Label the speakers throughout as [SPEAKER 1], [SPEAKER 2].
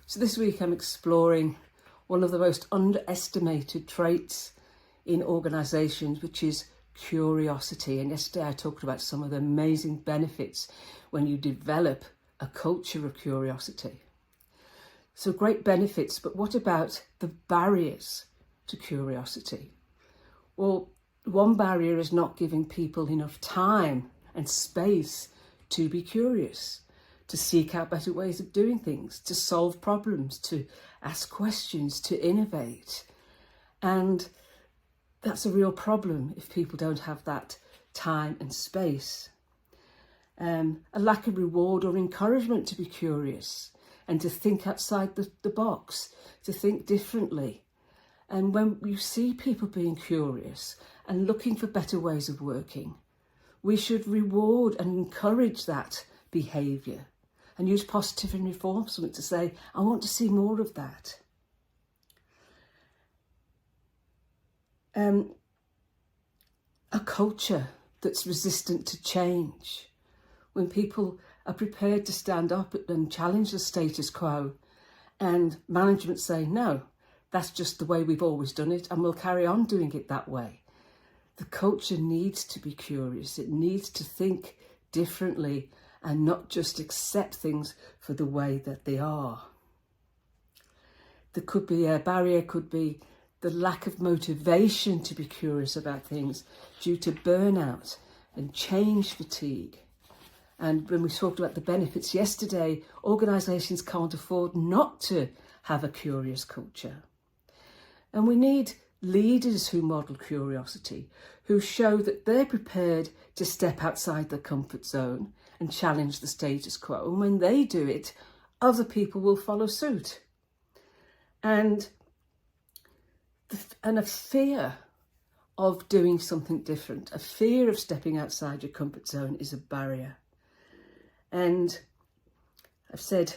[SPEAKER 1] So this week I'm exploring one of the most underestimated traits in organisations, which is curiosity. And yesterday I talked about some of the amazing benefits when you develop a culture of curiosity. So great benefits, but what about the barriers to curiosity? Well, one barrier is not giving people enough time and space to be curious, to seek out better ways of doing things, to solve problems, to ask questions, to innovate. And that's a real problem if people don't have that time and space. A lack of reward or encouragement to be curious and to think outside the box, to think differently. And when you see people being curious and looking for better ways of working, we should reward and encourage that behaviour and use positive and reinforcement to say, I want to see more of that. A culture that's resistant to change, when people are prepared to stand up and challenge the status quo and management say, no, that's just the way we've always done it and we'll carry on doing it that way. The culture needs to be curious. It needs to think differently and not just accept things for the way that they are. There could be a barrier, could be the lack of motivation to be curious about things due to burnout and change fatigue. And when we talked about the benefits yesterday, organisations can't afford not to have a curious culture. And we need leaders who model curiosity, who show that they're prepared to step outside their comfort zone and challenge the status quo. And when they do it, other people will follow suit. And a fear of doing something different, a fear of stepping outside your comfort zone is a barrier. And I've said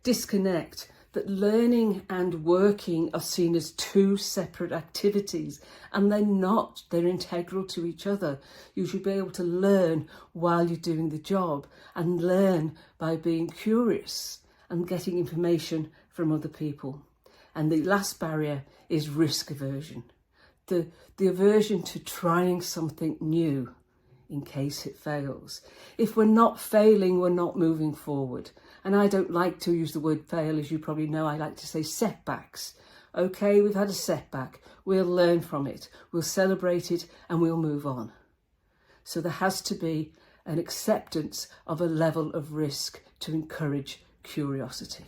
[SPEAKER 1] disconnect, that learning and working are seen as two separate activities, and they're not, they're integral to each other. You should be able to learn while you're doing the job and learn by being curious and getting information from other people. And the last barrier is risk aversion, the aversion to trying something new in case it fails. If we're not failing, we're not moving forward. And I don't like to use the word fail, as you probably know. I like to say setbacks. Okay, we've had a setback. We'll learn from it. We'll celebrate it and we'll move on. So there has to be an acceptance of a level of risk to encourage curiosity.